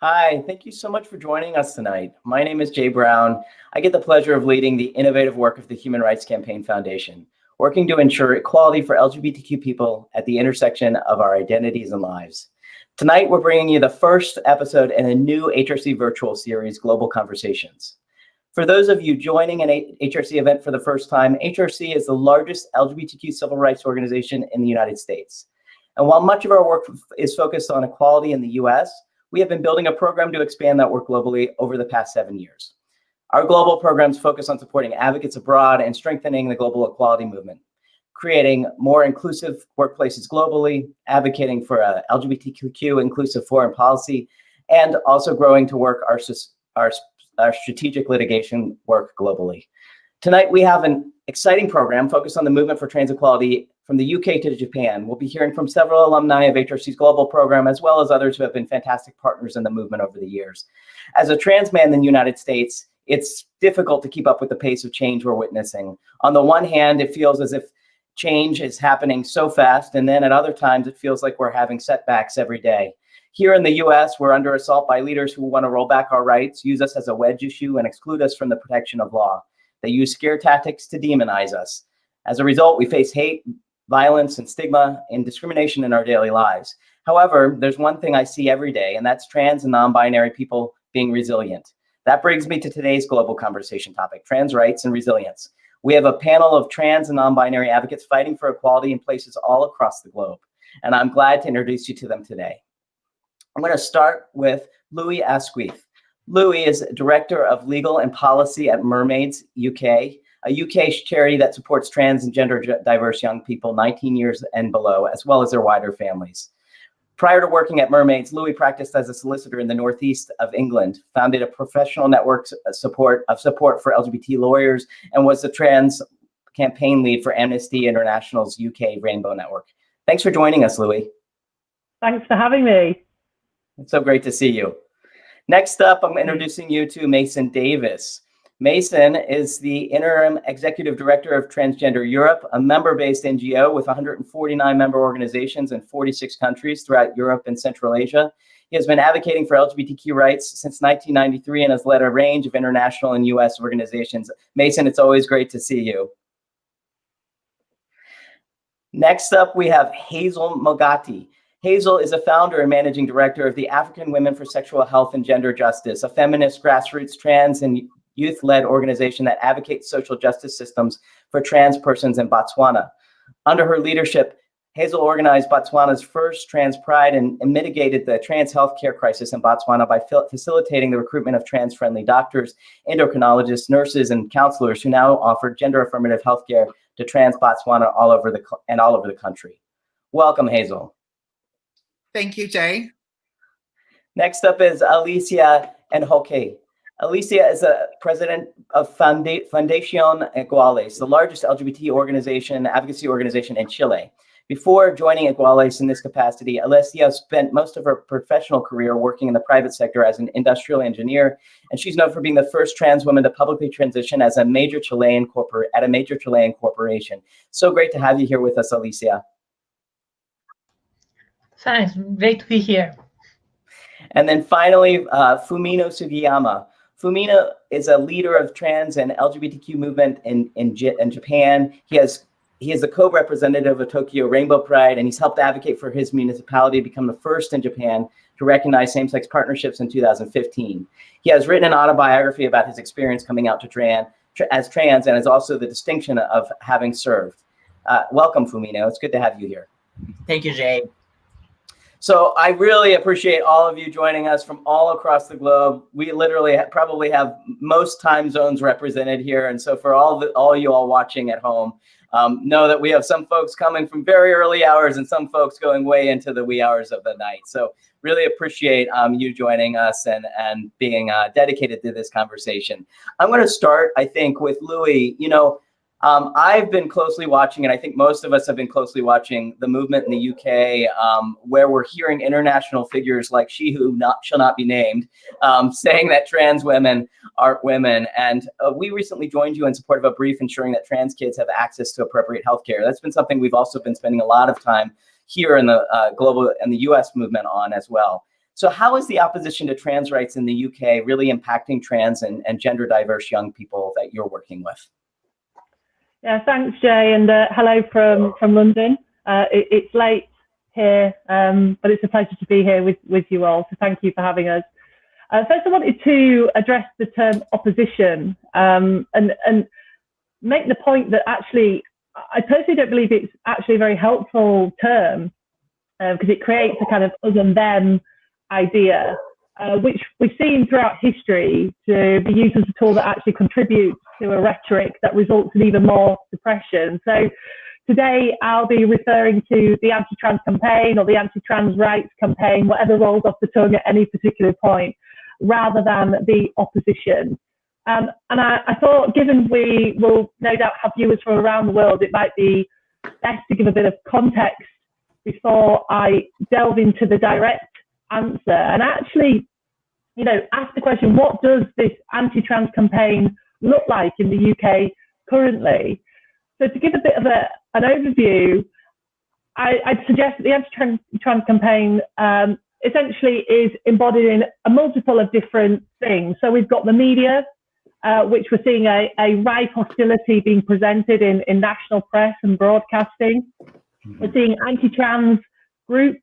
Hi, thank you so much for joining us tonight. My name is Jay Brown. I get the pleasure of leading the innovative work of the Human Rights Campaign Foundation, working to ensure equality for LGBTQ people at the intersection of our identities and lives. Tonight, we're bringing you the first episode in a new HRC virtual series, Global Conversations. For those of you joining an HRC event for the first time, HRC is the largest LGBTQ civil rights organization in the United States. And while much of our work is focused on equality in the US, we have been building a program to expand that work globally over the past 7 years. Our global programs focus on supporting advocates abroad and strengthening the global equality movement, creating more inclusive workplaces globally, advocating for a LGBTQ inclusive foreign policy, and also growing to work our strategic litigation work globally. Tonight, we have an exciting program focused on the movement for trans equality from the UK to Japan. We'll be hearing from several alumni of HRC's global program, as well as others who have been fantastic partners in the movement over the years. As a trans man in the United States, it's difficult to keep up with the pace of change we're witnessing. On the one hand, it feels as if change is happening so fast, and then at other times, it feels like we're having setbacks every day. Here in the US, we're under assault by leaders who want to roll back our rights, use us as a wedge issue, and exclude us from the protection of law. They use scare tactics to demonize us. As a result, we face hate, violence, and stigma and discrimination in our daily lives. However, there's one thing I see every day, and that's trans and non-binary people being resilient. That brings me to today's global conversation topic, trans rights and resilience. We have a panel of trans and non-binary advocates fighting for equality in places all across the globe, and I'm glad to introduce you to them today. I'm going to start with Louis Asquith. Louis is Director of Legal and Policy at Mermaids UK, a UK charity that supports trans and gender diverse young people 19 years and below, as well as their wider families. Prior to working at Mermaids, Louis practiced as a solicitor in the northeast of England, founded a professional network of support for LGBT lawyers, and was the trans campaign lead for Amnesty International's UK Rainbow Network. Thanks for joining us, Louis. Thanks for having me. It's so great to see you. Next up, I'm introducing you to Mason Davis. Mason is the Interim Executive Director of Transgender Europe, a member-based NGO with 149 member organizations in 46 countries throughout Europe and Central Asia. He has been advocating for LGBTQ rights since 1993 and has led a range of international and US organizations. Mason, it's always great to see you. Next up, we have Hazel Mugatti. Hazel is a founder and managing director of the African Women for Sexual Health and Gender Justice, a feminist grassroots trans and youth-led organization that advocates social justice systems for trans persons in Botswana. Under her leadership, Hazel organized Botswana's first trans pride and mitigated the trans healthcare crisis in Botswana by facilitating the recruitment of trans-friendly doctors, endocrinologists, nurses, and counselors who now offer gender-affirmative healthcare to trans Botswana all over the country. Welcome, Hazel. Thank you, Jay. Next up is Alicia Nhoke. Alicia is a president of Fundación Iguales, the largest LGBT advocacy organization in Chile. Before joining Iguales in this capacity, Alicia spent most of her professional career working in the private sector as an industrial engineer, and she's known for being the first trans woman to publicly transition as a major Chilean corporation. So great to have you here with us, Alicia. Thanks, great to be here. And then finally, Fumino Sugiyama. Fumino is a leader of trans and LGBTQ movement in Japan. He is the co-representative of Tokyo Rainbow Pride, and he's helped advocate for his municipality to become the first in Japan to recognize same-sex partnerships in 2015. He has written an autobiography about his experience coming out to as trans and is also the distinction of having served. Welcome, Fumino. It's good to have you here. Thank you, Jay. So I really appreciate all of you joining us from all across the globe. We literally probably have most time zones represented here. And so for all you all watching at home, know that we have some folks coming from very early hours and some folks going way into the wee hours of the night. So really appreciate you joining us and being dedicated to this conversation. I'm going to start, I think, with Louis. You know, I've been closely watching, and I think most of us have been closely watching the movement in the UK, where we're hearing international figures like she who shall not be named, saying that trans women aren't women. And we recently joined you in support of a brief ensuring that trans kids have access to appropriate healthcare. That's been something we've also been spending a lot of time here in the global and the US movement on as well. So how is the opposition to trans rights in the UK really impacting trans and gender diverse young people that you're working with? Yeah, thanks, Jay, and hello from London. It's late here, but it's a pleasure to be here with you all, so thank you for having us. First, I wanted to address the term opposition and make the point that actually, I personally don't believe it's actually a very helpful term because it creates a kind of us and them idea, which we've seen throughout history to be used as a tool that actually contributes to a rhetoric that results in even more suppression. So today I'll be referring to the anti-trans campaign or the anti-trans rights campaign, whatever rolls off the tongue at any particular point, rather than the opposition. And I thought, given we will no doubt have viewers from around the world, it might be best to give a bit of context before I delve into the direct answer and actually, ask the question, what does this anti-trans campaign look like in the UK currently? So to give a bit of an overview, I'd suggest that the anti-trans campaign essentially is embodied in a multiple of different things. So we've got the media, which we're seeing a rife hostility being presented in national press and broadcasting. We're seeing anti-trans groups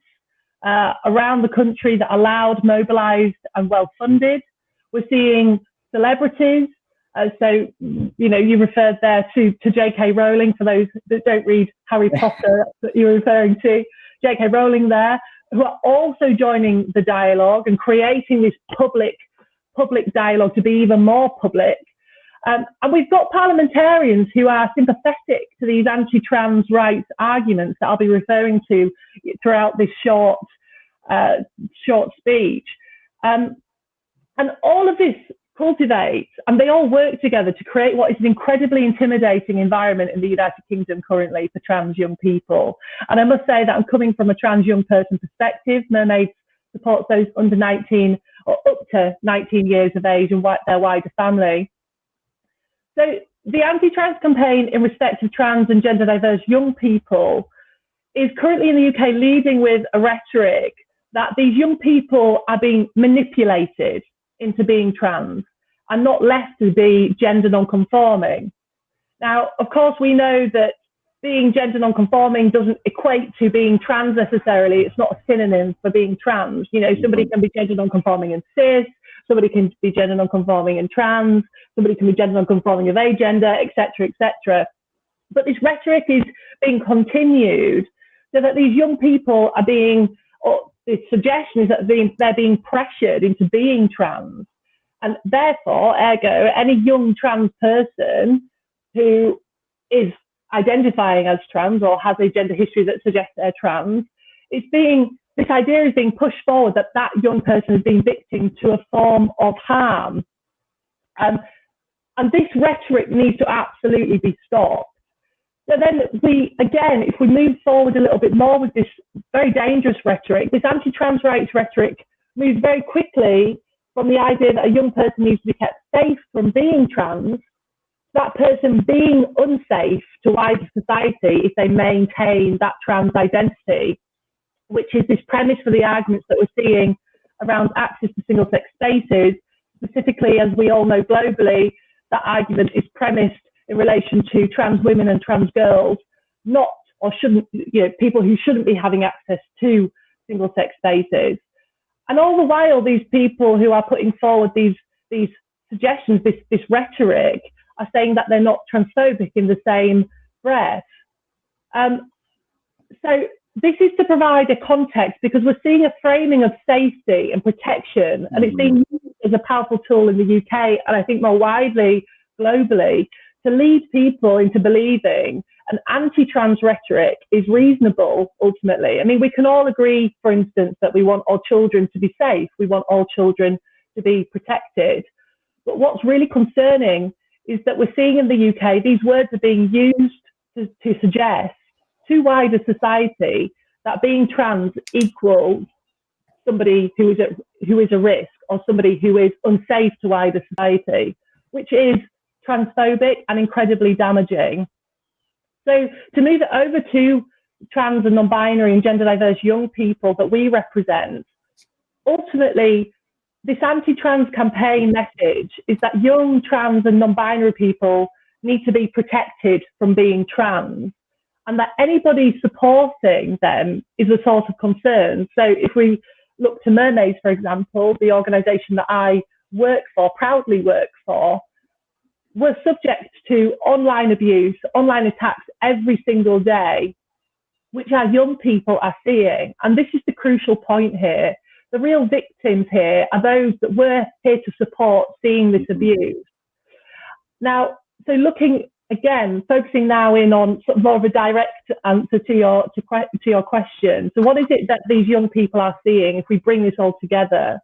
around the country that are loud, mobilized and well-funded. We're seeing celebrities. So, you referred there to J.K. Rowling, for those that don't read Harry Potter, that you're referring to. J.K. Rowling there, who are also joining the dialogue and creating this public dialogue to be even more public. And we've got parliamentarians who are sympathetic to these anti-trans rights arguments that I'll be referring to throughout this short speech. And all of this cultivates, and they all work together to create what is an incredibly intimidating environment in the United Kingdom currently for trans young people. And I must say that I'm coming from a trans young person perspective. Mermaids supports those under 19 or up to 19 years of age and their wider family. So the anti-trans campaign in respect of trans and gender diverse young people is currently in the UK leading with a rhetoric that these young people are being manipulated into being trans and not left to be gender non-conforming. Now, of course, we know that being gender non-conforming doesn't equate to being trans necessarily. It's not a synonym for being trans. Somebody can be gender non-conforming and cis, somebody can be gender non-conforming and trans, somebody can be gender non-conforming of agender, etc., etc. But this rhetoric is being continued so that these young people are being, or the suggestion is that they're being pressured into being trans. And therefore, ergo, any young trans person who is identifying as trans or has a gender history that suggests they're trans, this idea is being pushed forward that young person is being victim to a form of harm. And this rhetoric needs to absolutely be stopped. So then if we move forward a little bit more with this very dangerous rhetoric, this anti-trans rights rhetoric moves very quickly from the idea that a young person needs to be kept safe from being trans, that person being unsafe to wider society if they maintain that trans identity, which is this premise for the arguments that we're seeing around access to single-sex spaces. Specifically, as we all know globally, that argument is premised in relation to trans women and trans girls, not or shouldn't, people who shouldn't be having access to single-sex spaces. And all the while, these people who are putting forward these suggestions, this rhetoric, are saying that they're not transphobic in the same breath. So this is to provide a context because we're seeing a framing of safety and protection, and it's being used as a powerful tool in the UK, and I think more widely globally, to lead people into believing an anti-trans rhetoric is reasonable ultimately. I mean, we can all agree, for instance, that we want all children to be safe. We want all children to be protected. But what's really concerning is that we're seeing in the UK, these words are being used to suggest to wider society that being trans equals somebody who is a risk or somebody who is unsafe to wider society, which is transphobic and incredibly damaging. So to move it over to trans and non-binary and gender diverse young people that we represent, ultimately, this anti-trans campaign message is that young trans and non-binary people need to be protected from being trans, and that anybody supporting them is a source of concern. So if we look to Mermaids, for example, the organisation that I work for, proudly work for, we're subject to online abuse, online attacks every single day, which our young people are seeing. And this is the crucial point here. The real victims here are those that we're here to support seeing this abuse. Now, so looking again, focusing now in on sort of more of a direct answer to your question. So what is it that these young people are seeing if we bring this all together?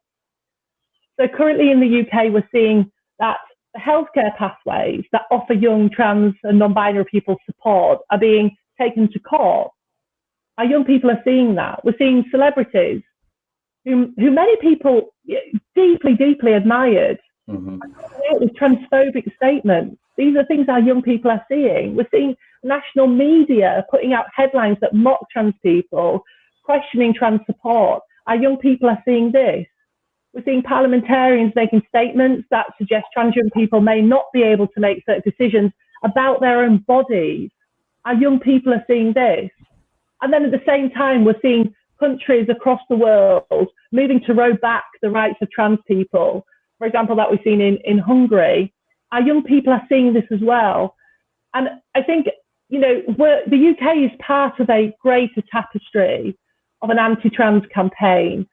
So currently in the UK, we're seeing that the healthcare pathways that offer young trans and non-binary people support are being taken to court. Our young people are seeing that. We're seeing celebrities who many people deeply, deeply admired, with transphobic statements. These are things our young people are seeing. We're seeing national media putting out headlines that mock trans people, questioning trans support. Our young people are seeing this. We're seeing parliamentarians making statements that suggest trans young people may not be able to make certain decisions about their own bodies. Our young people are seeing this. And then at the same time, we're seeing countries across the world moving to roll back the rights of trans people. For example, that we've seen in Hungary. Our young people are seeing this as well. And I think, you know, the UK is part of a greater tapestry of an anti-trans campaign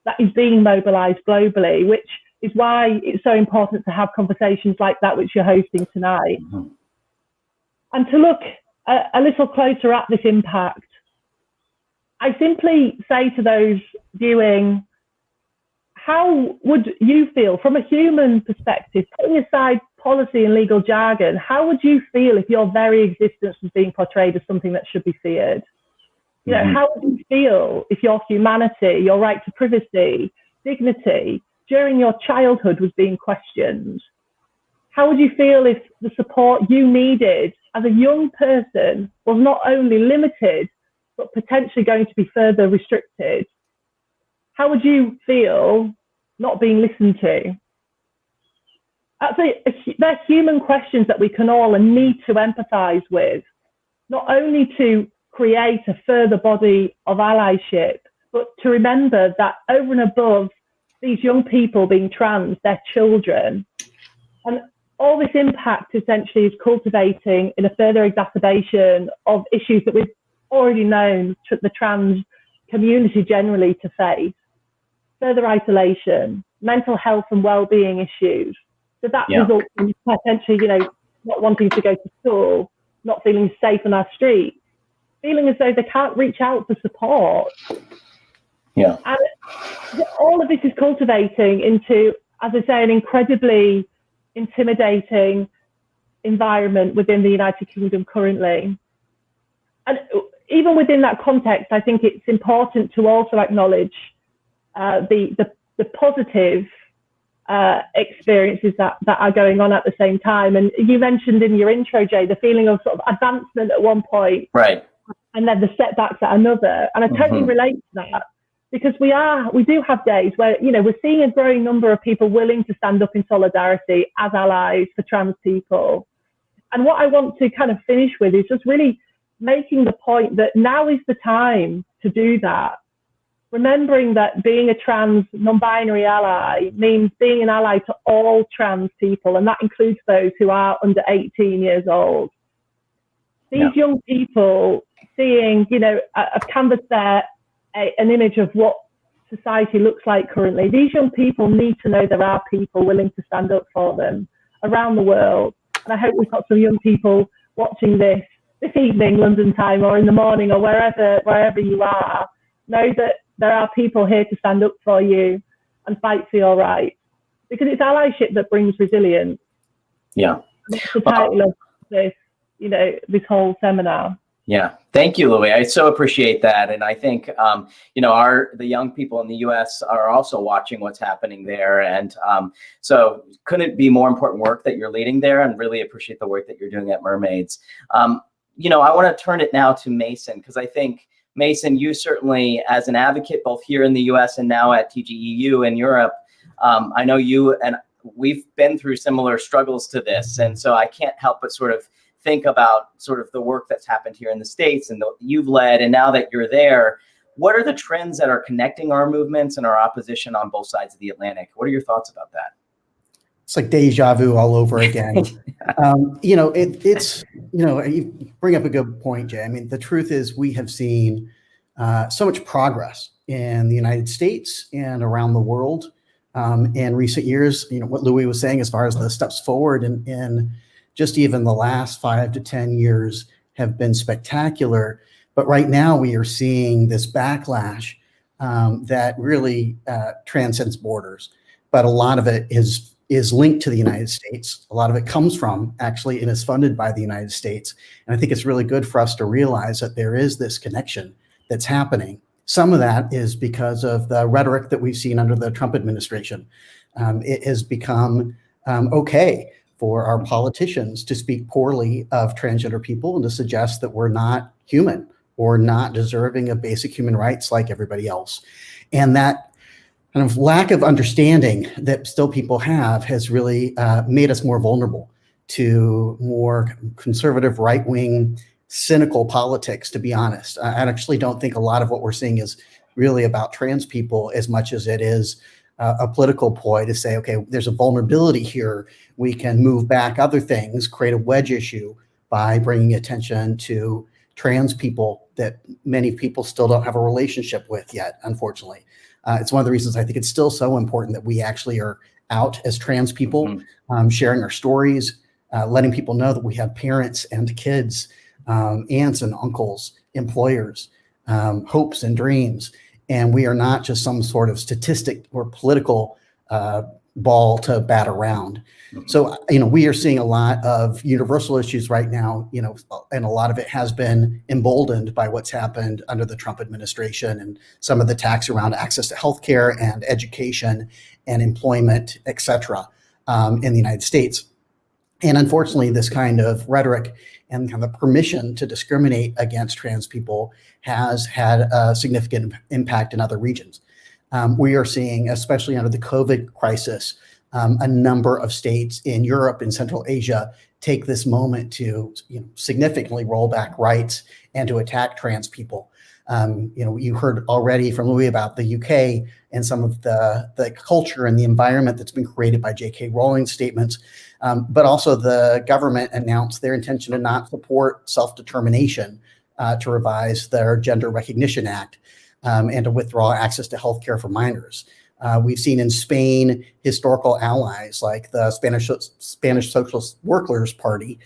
that is being mobilised globally, which is why it's so important to have conversations like that, which you're hosting tonight. And to look a little closer at this impact, I simply say to those viewing, how would you feel from a human perspective, putting aside policy and legal jargon, how would you feel if your very existence was being portrayed as something that should be feared? You know, how would you feel if your humanity, your right to privacy, dignity during your childhood was being questioned? How would you feel if the support you needed as a young person was not only limited, but potentially going to be further restricted? How would you feel not being listened to? They're human questions that we can all and need to empathise with, not only to create a further body of allyship, but to remember that over and above these young people being trans, they're children. And all this impact essentially is cultivating in a further exacerbation of issues that we've already known the trans community generally to face. Further isolation, mental health and well-being issues. So that results in potentially, you know, not wanting to go to school, not feeling safe on our streets, feeling as though they can't reach out for support. And all of this is cultivating into, as I say, an incredibly intimidating environment within the United Kingdom currently. And even within that context, I think it's important to also acknowledge the positive experiences that are going on at the same time. And you mentioned in your intro, Jay, the feeling of sort of advancement at one point, right, and then the setbacks at another. And I totally relate to that, because we do have days where, you know, we're seeing a growing number of people willing to stand up in solidarity as allies for trans people. And what I want to kind of finish with is just really making the point that now is the time to do that. Remembering that being a trans non-binary ally means being an ally to all trans people, and that includes those who are under 18 years old. These young people seeing, you know, I've canvassed there an image of what society looks like currently. These young people need to know there are people willing to stand up for them around the world. And I hope we've got some young people watching this evening, London time, or in the morning, or wherever you are. Know that there are people here to stand up for you and fight for your rights, because it's allyship that brings resilience. That's the title of this, you know, this whole seminar. Thank you, Louie. I so appreciate that. And I think, you know, the young people in the US are also watching what's happening there. And so couldn't be more important work that you're leading there, and really appreciate the work that you're doing at Mermaids. You know, I want to turn it now to Mason, because I think Mason, you certainly, as an advocate, both here in the US and now at TGEU in Europe, I know you and we've been through similar struggles to this. And so I can't help but sort of think about sort of the work that's happened here in the States and you've led, and now that you're there, what are the trends that are connecting our movements and our opposition on both sides of the Atlantic? What are your thoughts about that? It's like deja vu all over again. You bring up a good point, Jay. I mean, the truth is we have seen so much progress in the United States and around the world in recent years. What Louis was saying as far as the steps forward in just even the last 5 to 10 years have been spectacular. But right now we are seeing this backlash that really transcends borders. But a lot of it is linked to the United States. A lot of it comes from, actually, and is funded by the United States. And I think it's really good for us to realize that there is this connection that's happening. Some of that is because of the rhetoric that we've seen under the Trump administration. It has become okay for our politicians to speak poorly of transgender people and to suggest that we're not human or not deserving of basic human rights like everybody else. And that kind of lack of understanding that still people have has really made us more vulnerable to more conservative, right-wing, cynical politics, to be honest. I actually don't think a lot of what we're seeing is really about trans people as much as it is a political ploy to say, okay, there's a vulnerability here. We can move back other things, create a wedge issue by bringing attention to trans people that many people still don't have a relationship with yet, unfortunately. It's one of the reasons I think it's still so important that we actually are out as trans people, sharing our stories, letting people know that we have parents and kids, aunts and uncles, employers, hopes and dreams. And we are not just some sort of statistic or political ball to bat around. So, we are seeing a lot of universal issues right now, and a lot of it has been emboldened by what's happened under the Trump administration and some of the attacks around access to healthcare and education and employment, et cetera, in the United States. And unfortunately, this kind of rhetoric and kind of permission to discriminate against trans people has had a significant impact in other regions. We are seeing, especially under the COVID crisis, a number of states in Europe and Central Asia take this moment to significantly roll back rights and to attack trans people. You heard already from Louis about the UK and some of the culture and the environment that's been created by J.K. Rowling's statements, but also the government announced their intention to not support self-determination to revise their Gender Recognition Act and to withdraw access to healthcare for minors. We've seen in Spain historical allies like the Spanish Socialist Workers' Party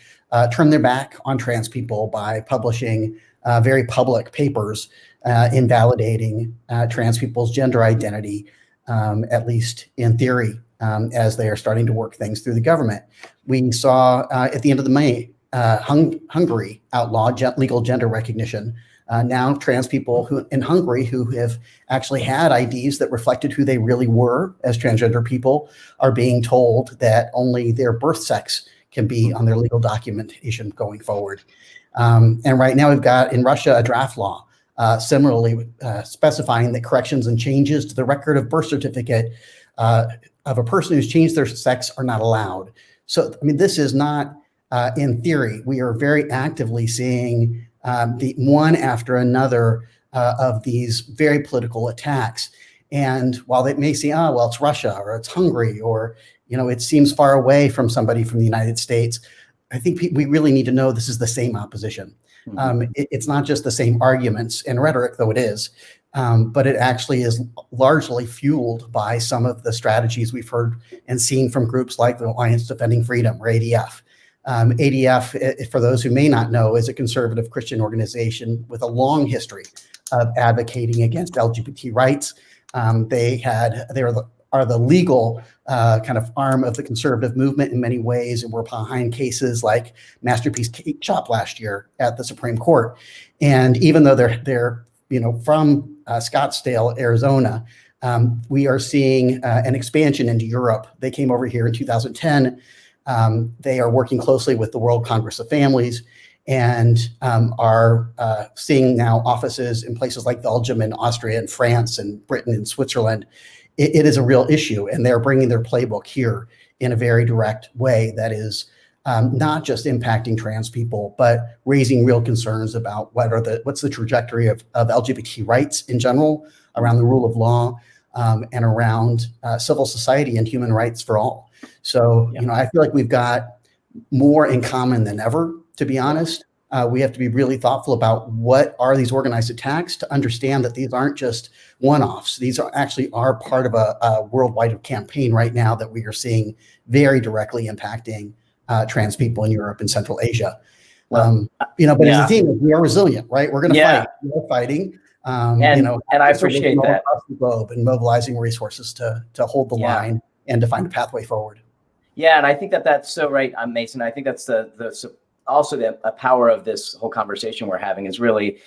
turn their back on trans people by publishing very public papers invalidating trans people's gender identity, at least in theory, as they are starting to work things through the government. We saw at the end of the May, Hungary outlawed legal gender recognition. Now trans people who in Hungary who have actually had IDs that reflected who they really were as transgender people are being told that only their birth sex can be on their legal documentation going forward. And right now we've got in Russia a draft law similarly specifying that corrections and changes to the record of birth certificate of a person who's changed their sex are not allowed. So, this is not in theory. We are very actively seeing the one after another of these very political attacks. And while they may say, well, it's Russia or it's Hungary or, it seems far away from somebody from the United States, I think we really need to know this is the same opposition. It's not just the same arguments and rhetoric, though it is, but it actually is largely fueled by some of the strategies we've heard and seen from groups like the Alliance Defending Freedom, or ADF. ADF, for those who may not know, is a conservative Christian organization with a long history of advocating against LGBT rights. They are the legal kind of arm of the conservative movement in many ways, and were behind cases like Masterpiece Cake Shop last year at the Supreme Court. And even though they're from Scottsdale, Arizona, we are seeing an expansion into Europe. They came over here in 2010. They are working closely with the World Congress of Families, and are seeing now offices in places like Belgium and Austria and France and Britain and Switzerland. It is a real issue, and they're bringing their playbook here in a very direct way that is not just impacting trans people, but raising real concerns about what's the trajectory of LGBT rights in general, around the rule of law, and around civil society and human rights for all. So, I feel like we've got more in common than ever, to be honest. We have to be really thoughtful about what are these organized attacks, to understand that these aren't just one-offs. These are actually part of a worldwide campaign right now that we are seeing very directly impacting trans people in Europe and Central Asia. But as a team, we are resilient, right? We're going to fight. We're fighting. And I appreciate that. Across the globe and mobilizing resources to hold the line and to find a pathway forward. Yeah, and I think that's so right, Mason. I think that's also the power of this whole conversation we're having is really,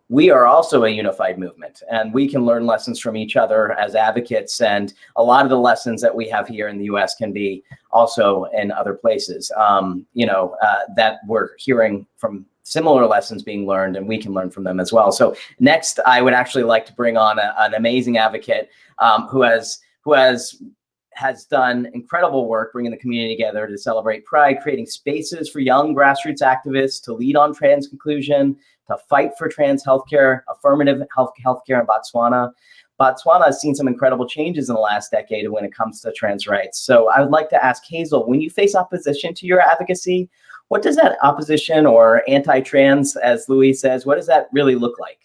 we are also a unified movement, and we can learn lessons from each other as advocates. And a lot of the lessons that we have here in the U.S. can be also in other places, that we're hearing from similar lessons being learned, and we can learn from them as well. So next, I would actually like to bring on an amazing advocate who has done incredible work bringing the community together to celebrate Pride, creating spaces for young grassroots activists to lead on trans inclusion, to fight for trans healthcare, affirmative healthcare in Botswana. Botswana has seen some incredible changes in the last decade when it comes to trans rights. So I would like to ask Hazel, when you face opposition to your advocacy, what does that opposition, or anti-trans, as Louis says, what does that really look like?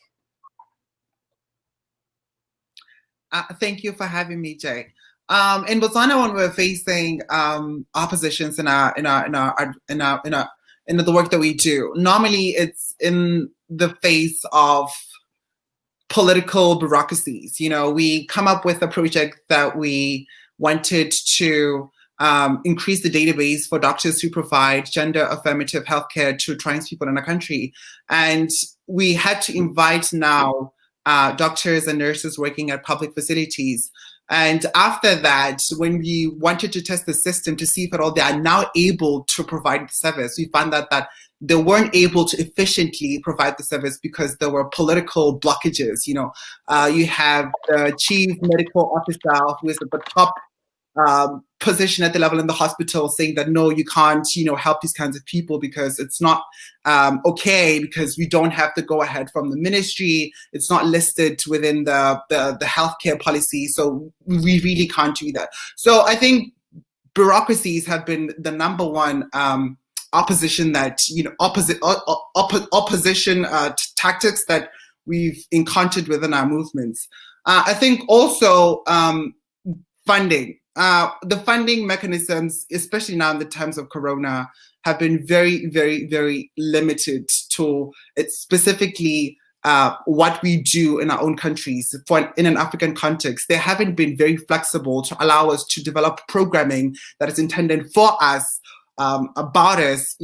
Thank you for having me, Jay. In Botswana, when we're facing oppositions in the work that we do, normally it's in the face of political bureaucracies. We come up with a project that we wanted to increase the database for doctors who provide gender affirmative healthcare to trans people in the country, and we had to invite now doctors and nurses working at public facilities. And after that, when we wanted to test the system to see if at all they are now able to provide the service, we found out that they weren't able to efficiently provide the service because there were political blockages. You have the chief medical officer who is at the top position at the level in the hospital saying that, no, you can't, help these kinds of people because it's not okay, because we don't have the go ahead from the ministry. It's not listed within the healthcare policy. So we really can't do that. So I think bureaucracies have been the number one opposition that, opposition tactics that we've encountered within our movements. I think also funding. The funding mechanisms, especially now in the times of Corona, have been very, very, very limited to specifically what we do in our own countries. In an African context, they haven't been very flexible to allow us to develop programming that is intended for us, about us,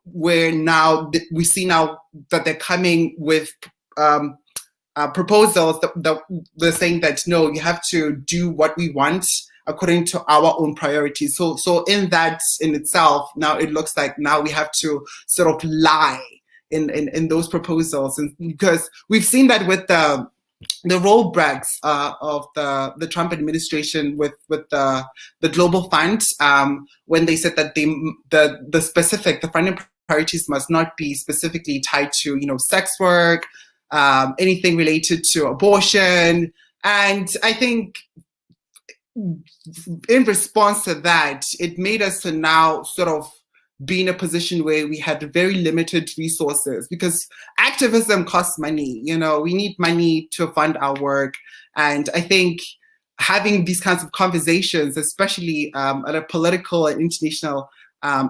where now we see now that they're coming with proposals that they're saying that, no, you have to do what we want according to our own priorities. So in that in itself, now it looks like now we have to sort of lie in those proposals, and because we've seen that with the rollbacks of the Trump administration with the Global Fund, when they said that the funding priorities must not be specifically tied to sex work, anything related to abortion. And I think in response to that, it made us to now sort of be in a position where we had very limited resources, because activism costs money. We need money to fund our work. And I think having these kinds of conversations, especially at a political and international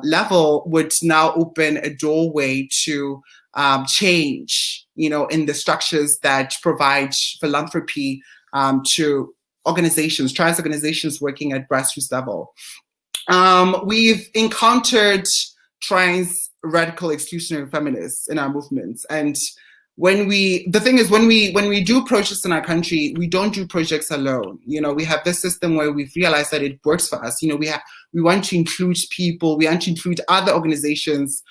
level, would now open a doorway to change, in the structures that provide philanthropy to organizations, trans organizations working at grassroots level. We've encountered trans radical exclusionary feminists in our movements, and when we do projects in our country, we don't do projects alone. We have this system where we've realized that it works for us. We want to include people, we want to include other organizations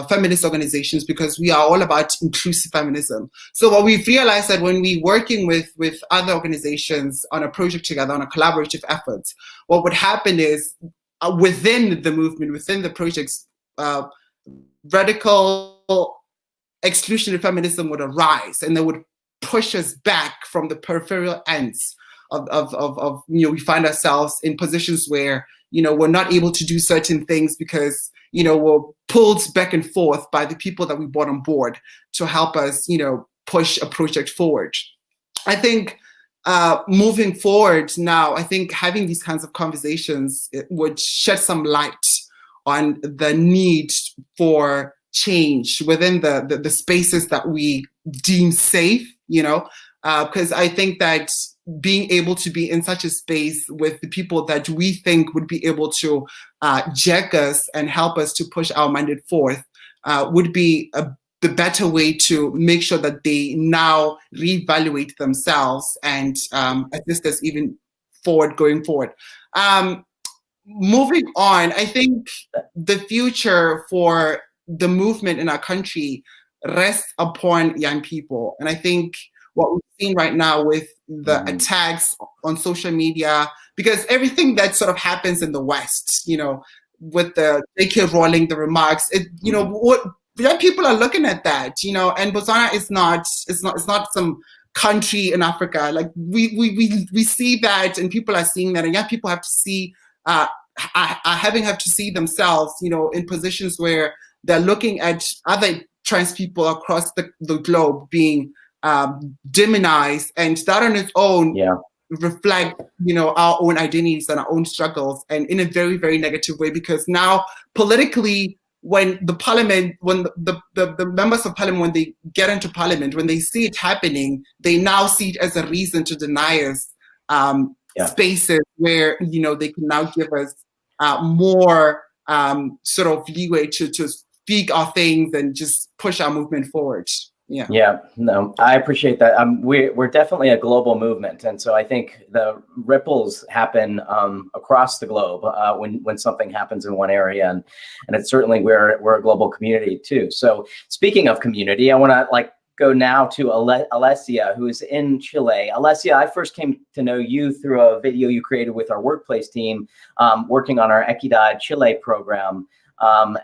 feminist organizations, because we are all about inclusive feminism. So what we've realized that when we're working with other organizations on a project together, on a collaborative effort, what would happen is within the movement, within the projects, radical exclusionary feminism would arise, and they would push us back from the peripheral ends of we find ourselves in positions where we're not able to do certain things because we're pulled back and forth by the people that we brought on board to help us push a project forward. I think moving forward now, I think having these kinds of conversations, it would shed some light on the need for change within the spaces that we deem safe, because I think that being able to be in such a space with the people that we think would be able to jack us and help us to push our mandate forth would be the better way to make sure that they now reevaluate themselves and assist us even going forward. Moving on, I think the future for the movement in our country rests upon young people. And I think what we've seen right now with the attacks on social media, because everything that sort of happens in the West, with the JK Rowling, the remarks, what young people are looking at that, and Botswana is not some country in Africa. Like we see that, and people are seeing that, and young people have to see are having to see themselves, in positions where they're looking at other trans people across the globe being demonized, and that on its own reflect our own identities and our own struggles, and in a very, very negative way, because now politically, when the members of parliament, when they get into parliament, when they see it happening, they now see it as a reason to deny us spaces where they can now give us more sort of leeway to speak our things and just push our movement forward. No, I appreciate that. We're definitely a global movement, and so I think the ripples happen across the globe when something happens in one area, and it's certainly we're a global community too. So speaking of community, I want to go now to Alessia, who is in Chile. Alessia, I first came to know you through a video you created with our workplace team, working on our Equidad Chile program.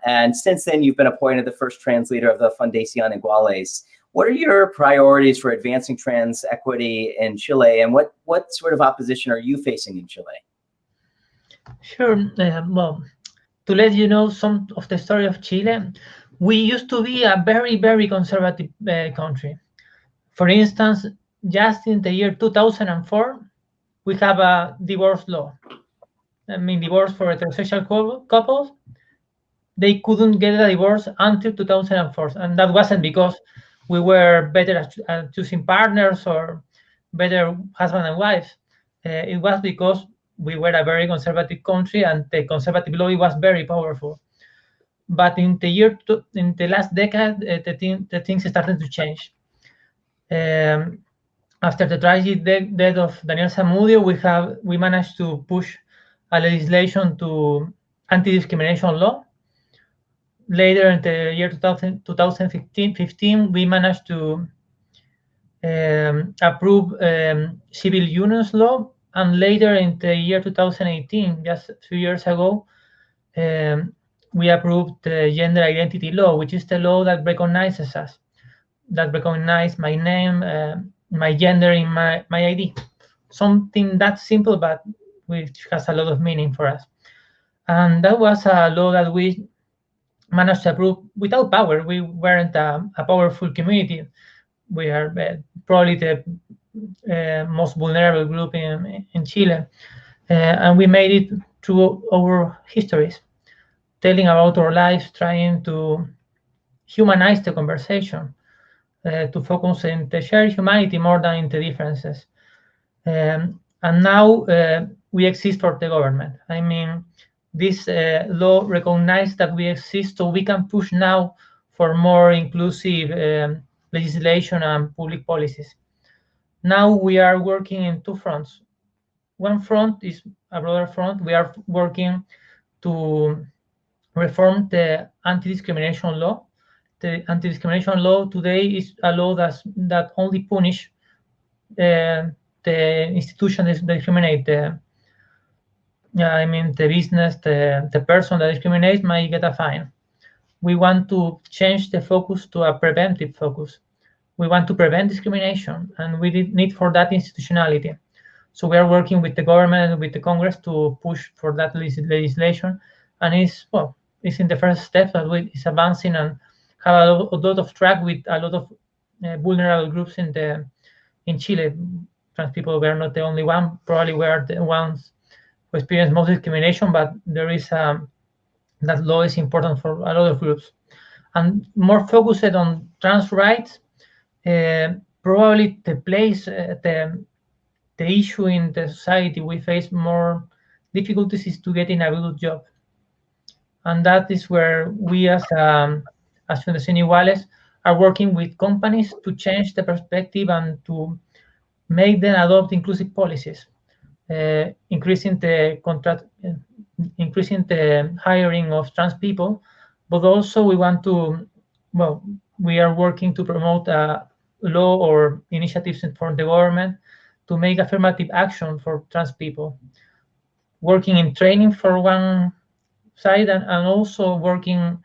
And since then, you've been appointed the first trans leader of the Fundación Iguales. What are your priorities for advancing trans equity in Chile, and what sort of opposition are you facing in Chile? Sure. Well, to let you know some of the story of Chile, we used to be a very, very conservative country. For instance, just in the year 2004, we have a divorce law. I mean, divorce for heterosexual couples, they couldn't get a divorce until 2004. And that wasn't because we were better at choosing partners or better husband and wife. It was because we were a very conservative country, and the conservative law was very powerful. But in the last decade, the things started to change. After the tragic death of Daniel Zamudio, we managed to push a legislation to anti-discrimination law. Later in the year 2015, we managed to approve civil unions law, and later in the year 2018, just a few years ago, we approved the gender identity law, which is the law that recognizes us, that recognizes my name, my gender in my ID. Something that simple, but which has a lot of meaning for us. And that was a law that we managed to approve without power. We weren't a powerful community. We are probably the most vulnerable group in Chile. And we made it through our histories, telling about our lives, trying to humanize the conversation, to focus on the shared humanity more than in the differences. And now we exist for the government. I mean, this law recognizes that we exist, so we can push now for more inclusive legislation and public policies. Now we are working in two fronts. One front is a broader front. We are working to reformed the anti-discrimination law. The anti-discrimination law today is a law that only punish the institution that discriminate. The business, the person that discriminates might get a fine. We want to change the focus to a preventive focus. We want to prevent discrimination, and we need for that institutionality. So we are working with the government and with the Congress to push for that legislation, and it's in the first steps that it's advancing and have a lot of track with a lot of vulnerable groups in Chile. Trans people were not the only one. Probably we are the ones who experience most discrimination, but there is that law is important for a lot of groups. And more focused on trans rights, probably the place, the issue in the society we face more difficulties is to get in a good job. And that is where we as Fundación Iguales are working with companies to change the perspective and to make them adopt inclusive policies, increasing the hiring of trans people, but also we are working to promote a law or initiatives for the government to make affirmative action for trans people, working in training for one side and also working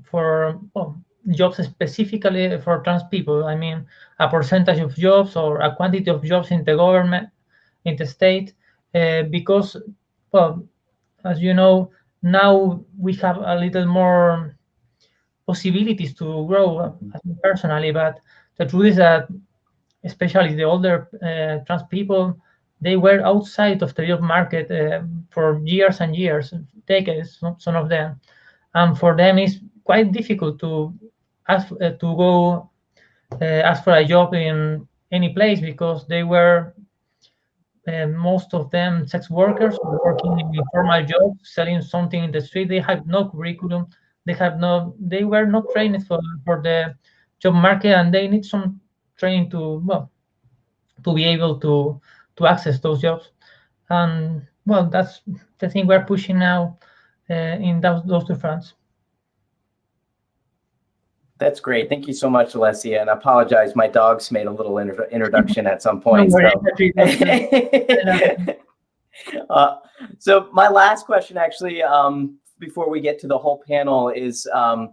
for jobs specifically for trans people. I mean, a percentage of jobs or a quantity of jobs in the government, in the state, because, as you know, now we have a little more possibilities to grow personally, but the truth is that especially the older trans people, they were outside of the job market for years and years, decades, some of them. And for them, it's quite difficult to ask for a job in any place because they were most of them sex workers working in informal jobs, selling something in the street. They have no curriculum. They were not trained for the job market, and they need some training to be able to access those jobs. And that's the thing we're pushing now in those two fronts. That's great. Thank you so much, Alessia. And I apologize, my dogs made a little introduction at some point. So my last question, actually, before we get to the whole panel, is for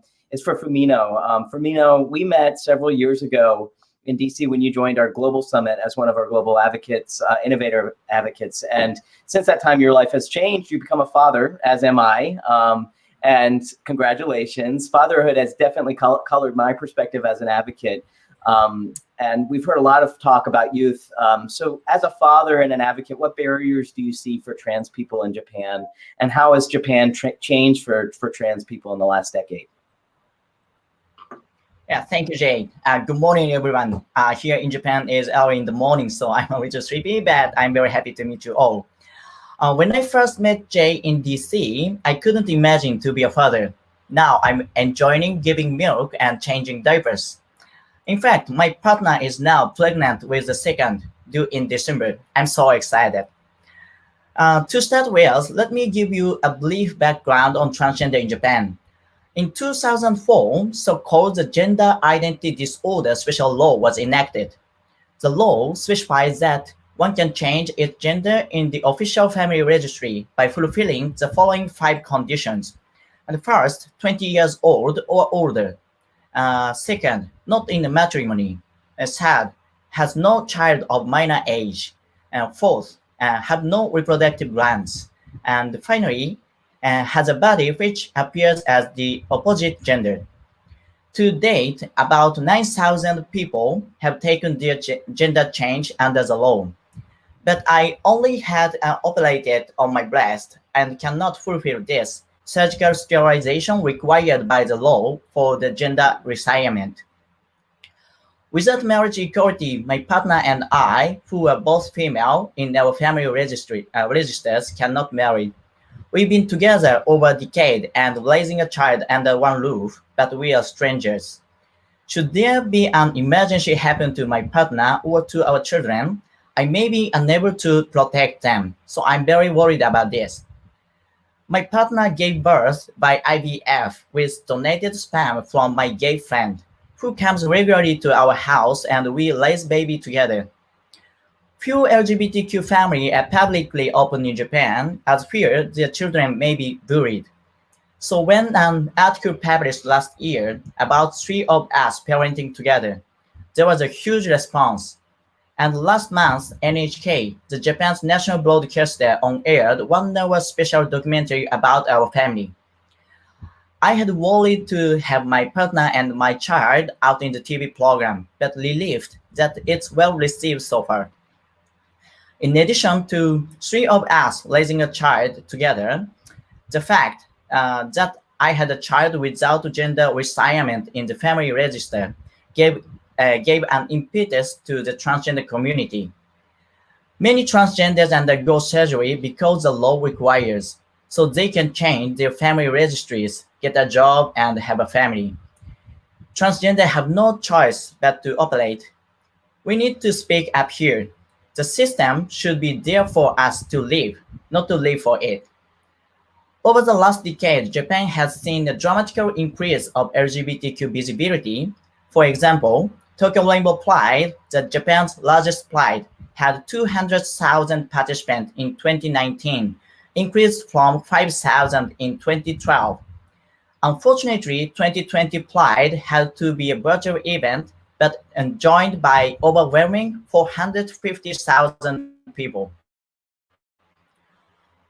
Firmino. Firmino, we met several years ago in DC when you joined our global summit as one of our global advocates, innovator advocates. And since that time, your life has changed. You've become a father, as am I. And congratulations. Fatherhood has definitely colored my perspective as an advocate. And we've heard a lot of talk about youth. So as a father and an advocate, what barriers do you see for trans people in Japan? And how has Japan changed for trans people in the last decade? Yeah, thank you, Jay. Good morning, everyone. Here in Japan is early in the morning, so I'm a little sleepy, but I'm very happy to meet you all. When I first met Jay in DC, I couldn't imagine to be a father. Now I'm enjoying giving milk and changing diapers. In fact, my partner is now pregnant with the second, due in December. I'm so excited. To start with, let me give you a brief background on transgender in Japan. In 2004, so-called the Gender Identity Disorder Special Law was enacted. The law specifies that one can change its gender in the official family registry by fulfilling the following 5 conditions. And first, 20 years old or older. Second, not in a matrimony. Third, has no child of minor age. Fourth, have no reproductive glands. And finally, has a body which appears as the opposite gender. To date, about 9,000 people have taken their gender change under the law. But I only had operated on my breast and cannot fulfill this surgical sterilization required by the law for the gender reassignment. Without marriage equality, my partner and I, who are both female in our family registers, cannot marry. We've been together over a decade and raising a child under one roof, but we are strangers. Should there be an emergency happen to my partner or to our children, I may be unable to protect them, so I'm very worried about this. My partner gave birth by IVF with donated sperm from my gay friend, who comes regularly to our house and we raise baby together. Few LGBTQ families are publicly open in Japan as fear their children may be bullied. So when an article published last year about 3 of us parenting together, there was a huge response. And last month, NHK, the Japan's national broadcaster, on-aired 1 hour special documentary about our family. I had worried to have my partner and my child out in the TV program, but relieved that it's well received so far. In addition to 3 of us raising a child together, the fact that I had a child without gender requirement in the family register gave an impetus to the transgender community. Many transgenders undergo surgery because the law requires, so they can change their family registries, get a job, and have a family. Transgender have no choice but to operate. We need to speak up here. The system should be there for us to live, not to live for it. Over the last decade, Japan has seen a dramatical increase of LGBTQ visibility. For example, Tokyo Rainbow Pride, Japan's largest pride, had 200,000 participants in 2019, increased from 5,000 in 2012. Unfortunately, 2020 Pride had to be a virtual event, but joined by overwhelming 450,000 people.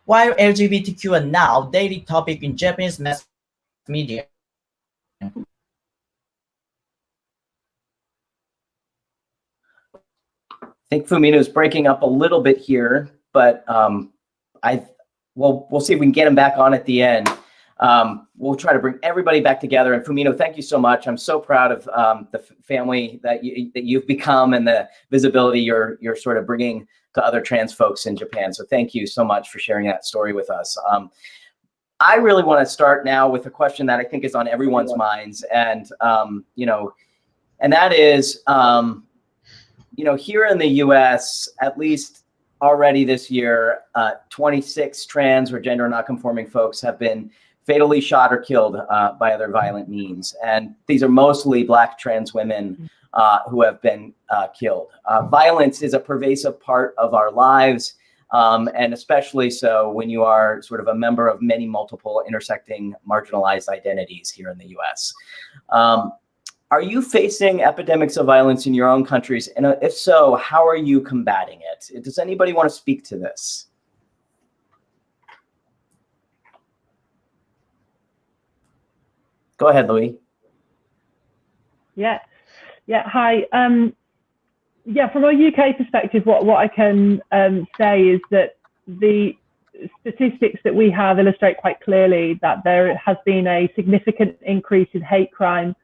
While LGBTQ are now daily topic in Japanese mass media, I think Fumino's breaking up a little bit here, but we'll see if we can get him back on at the end. We'll try to bring everybody back together. And Fumino, thank you so much. I'm so proud of the family that you've become and the visibility you're sort of bringing to other trans folks in Japan. So thank you so much for sharing that story with us. I really want to start now with a question that I think is on everyone's minds, and and that is, here in the U.S., at least already this year, 26 trans or gender non-conforming folks have been fatally shot or killed by other violent means. And these are mostly Black trans women who have been killed. Violence is a pervasive part of our lives, and especially so when you are sort of a member of many multiple intersecting marginalized identities here in the US. Are you facing epidemics of violence in your own countries? And if so, how are you combating it? Does anybody want to speak to this? Go ahead, Louis. Yeah. Hi. From a UK perspective, what I can say is that the statistics that we have illustrate quite clearly that there has been a significant increase in hate crime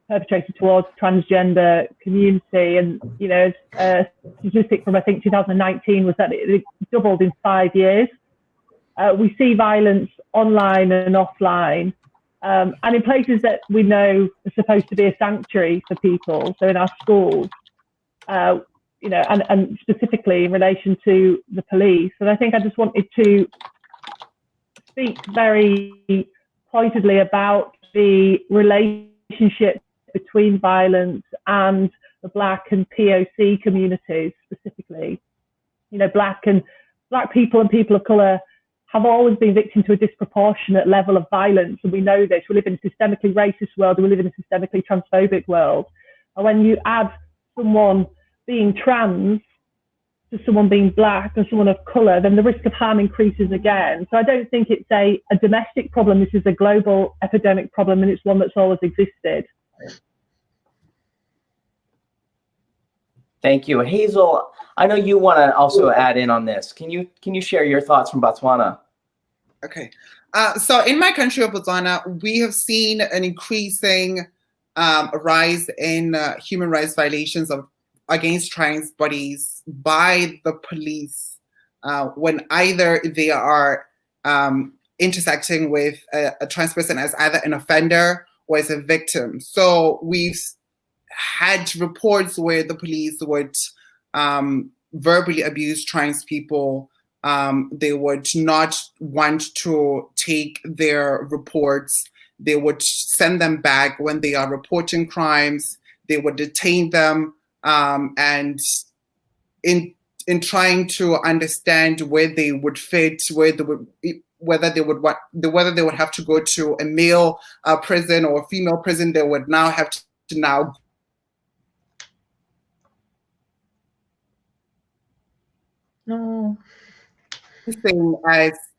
perpetrated towards transgender community. And, a statistic from, I think, 2019 was that it doubled in 5 years. We see violence online and offline. And in places that we know are supposed to be a sanctuary for people, so in our schools, and specifically in relation to the police. And I think I just wanted to speak very pointedly about the relationship between violence and the Black and POC communities specifically. Black people and people of colour have always been victim to a disproportionate level of violence, and we know this. We live in a systemically racist world, and we live in a systemically transphobic world. And when you add someone being trans to someone being Black or someone of colour, then the risk of harm increases again. So I don't think it's a domestic problem. This is a global epidemic problem, and it's one that's always existed. Thank you. Hazel, I know you want to also add in on this. Can you share your thoughts from Botswana? Okay. So in my country of Botswana, we have seen an increasing rise in human rights violations against trans bodies by the police when either they are intersecting with a trans person as either an offender or as a victim. So we've had reports where the police would verbally abuse trans people They would not want to take their reports. They would send them back when they are reporting crimes. They would detain them, and in trying to understand where they would fit, whether they would have to go to a male prison or a female prison, they would now have to now No. thing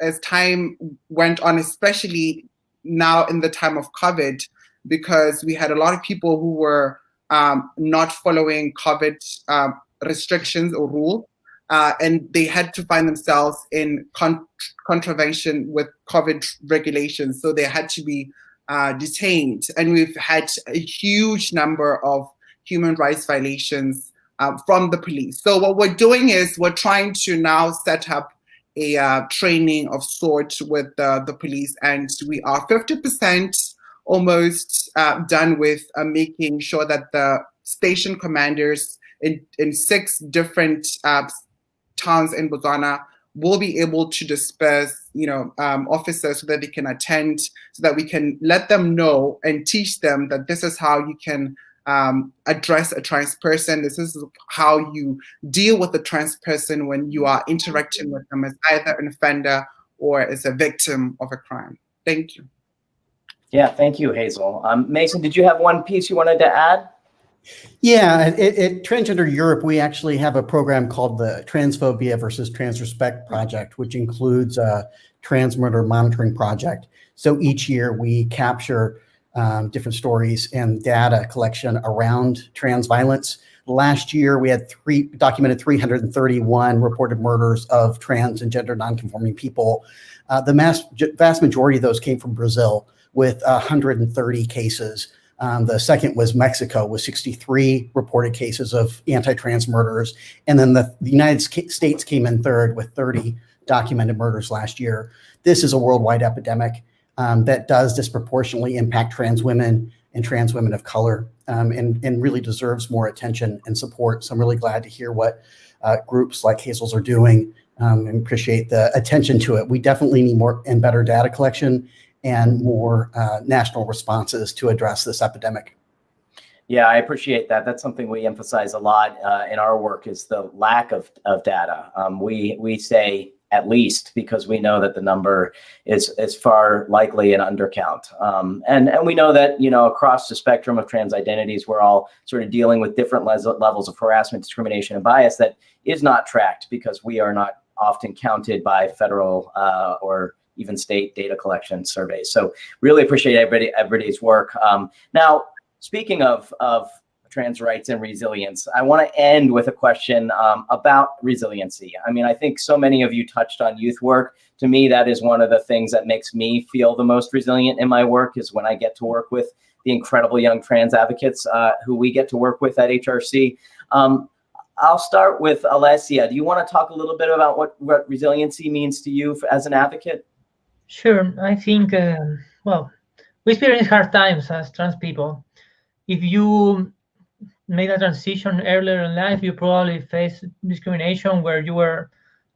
as time went on, especially now in the time of COVID, because we had a lot of people who were not following COVID restrictions or rules, and they had to find themselves in contravention with COVID regulations, so they had to be detained. And we've had a huge number of human rights violations from the police. So what we're doing is we're trying to now set up a training of sorts with the police, and we are 50% almost done with making sure that the station commanders in 6 different towns in Botswana will be able to disperse, officers so that they can attend, so that we can let them know and teach them that this is how you can address a trans person. This is how you deal with a trans person when you are interacting with them as either an offender or as a victim of a crime. Thank you. Yeah, thank you, Hazel. Mason, did you have one piece you wanted to add? Yeah, at Transgender Europe, we actually have a program called the Transphobia versus Transrespect Project, which includes a trans murder monitoring project. So each year we capture different stories and data collection around trans violence. Last year, we had documented 331 reported murders of trans and gender nonconforming people. The vast majority of those came from Brazil with 130 cases. The second was Mexico with 63 reported cases of anti-trans murders. And then the United States came in third with 30 documented murders last year. This is a worldwide epidemic that does disproportionately impact trans women and trans women of color, and really deserves more attention and support. So I'm really glad to hear what groups like Hazel's are doing, and appreciate the attention to it. We definitely need more and better data collection and more national responses to address this epidemic. Yeah, I appreciate that. That's something we emphasize a lot in our work, is the lack of data. We say at least, because we know that the number is far likely an undercount. And we know that, across the spectrum of trans identities, we're all sort of dealing with different levels of harassment, discrimination, and bias that is not tracked because we are not often counted by federal or even state data collection surveys. So really appreciate everybody's work. Now, speaking of trans rights and resilience, I want to end with a question about resiliency. I mean, I think so many of you touched on youth work. To me, that is one of the things that makes me feel the most resilient in my work, is when I get to work with the incredible young trans advocates who we get to work with at HRC. I'll start with Alessia. Do you want to talk a little bit about what resiliency means to you as an advocate? Sure. I think, well, we experience hard times as trans people. If you made a transition earlier in life, you probably faced discrimination where you were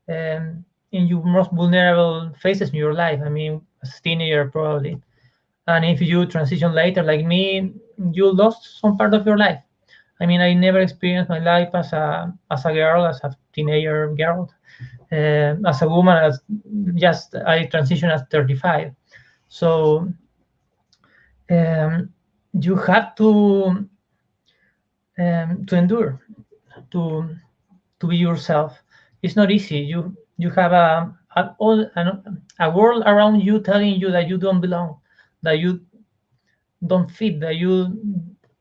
in your most vulnerable phases in your life. I mean, as a teenager, probably. And if you transition later, like me, you lost some part of your life. I mean, I never experienced my life as a girl, as a teenager girl. As a woman, I transitioned at 35. So you have to endure, to be yourself. It's not easy. You have a world around you telling you that you don't belong, that you don't fit,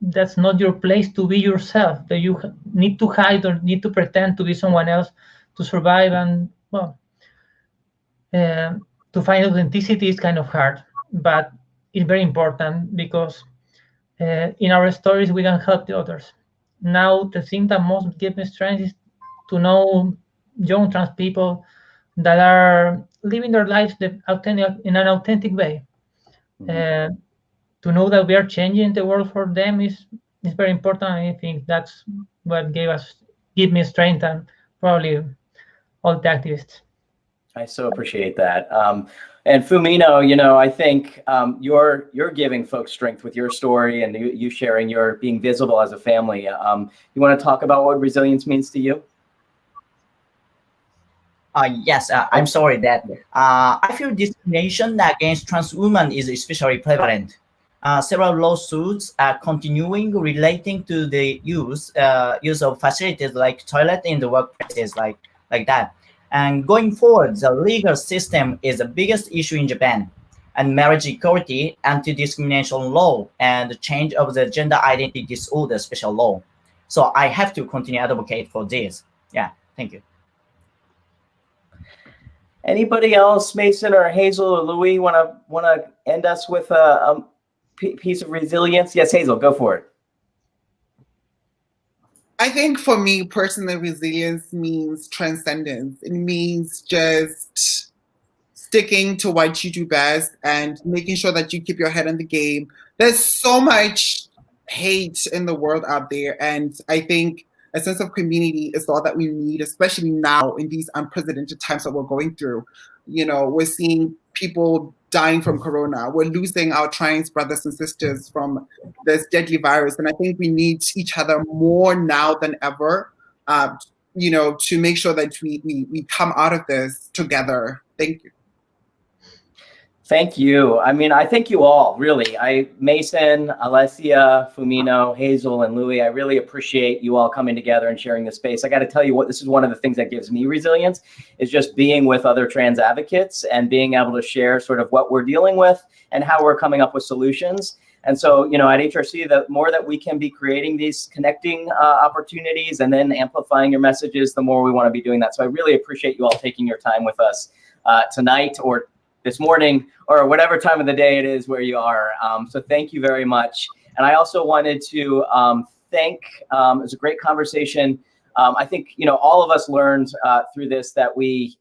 that's not your place to be yourself, that you need to hide or need to pretend to be someone else to survive. And well, to find authenticity is kind of hard, but it's very important because in our stories we can help the others. Now, the thing that most gives me strength is to know young trans people that are living their lives in an authentic way. To know that we are changing the world for them is very important. I think that's what give me strength, and probably all the activists. I so appreciate that. And Fumino, you know, I think you're giving folks strength with your story and you sharing your being visible as a family. You want to talk about what resilience means to you? Yes, I'm sorry that I feel discrimination against trans women is especially prevalent. Several lawsuits are continuing relating to the use of facilities like toilet in the workplaces, like that. And going forward, the legal system is the biggest issue in Japan. And marriage equality, anti-discrimination law, and the change of the gender identity disorder special law. So I have to continue advocate for this. Yeah, thank you. Anybody else, Mason or Hazel or Louis, want to end us with a piece of resilience? Yes, Hazel, go for it. I think for me personally, resilience means transcendence. It means just sticking to what you do best and making sure that you keep your head in the game. There's so much hate in the world out there, and I think a sense of community is all that we need, especially now in these unprecedented times that we're going through. You know, we're seeing people dying from corona. We're losing our trans brothers and sisters from this deadly virus. And I think we need each other more now than ever, you know, to make sure that we come out of this together. Thank you. Thank you. I mean, I thank you all, really. Mason, Alessia, Fumino, Hazel, and Louis, I really appreciate you all coming together and sharing this space. I got to tell you this is one of the things that gives me resilience, is just being with other trans advocates and being able to share sort of what we're dealing with and how we're coming up with solutions. And so, you know, at HRC, the more that we can be creating these connecting opportunities and then amplifying your messages, the more we want to be doing that. So I really appreciate you all taking your time with us tonight or this morning or whatever time of the day it is where you are. So thank you very much. And I also wanted to thank, it was a great conversation. I think, you know, all of us learned through this that we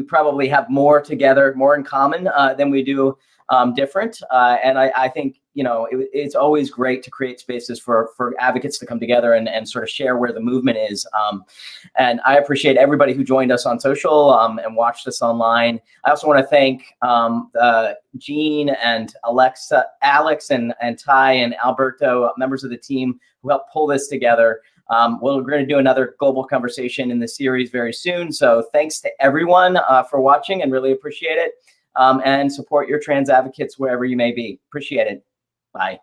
probably have more together, more in common than we do different. And I think, you know, it's always great to create spaces for advocates to come together and sort of share where the movement is. And I appreciate everybody who joined us on social and watched us online. I also want to thank Jean and Alex and Ty and Alberto, members of the team who helped pull this together. We're going to do another global conversation in the series very soon. So thanks to everyone for watching and really appreciate it. And support your trans advocates wherever you may be. Appreciate it. Bye.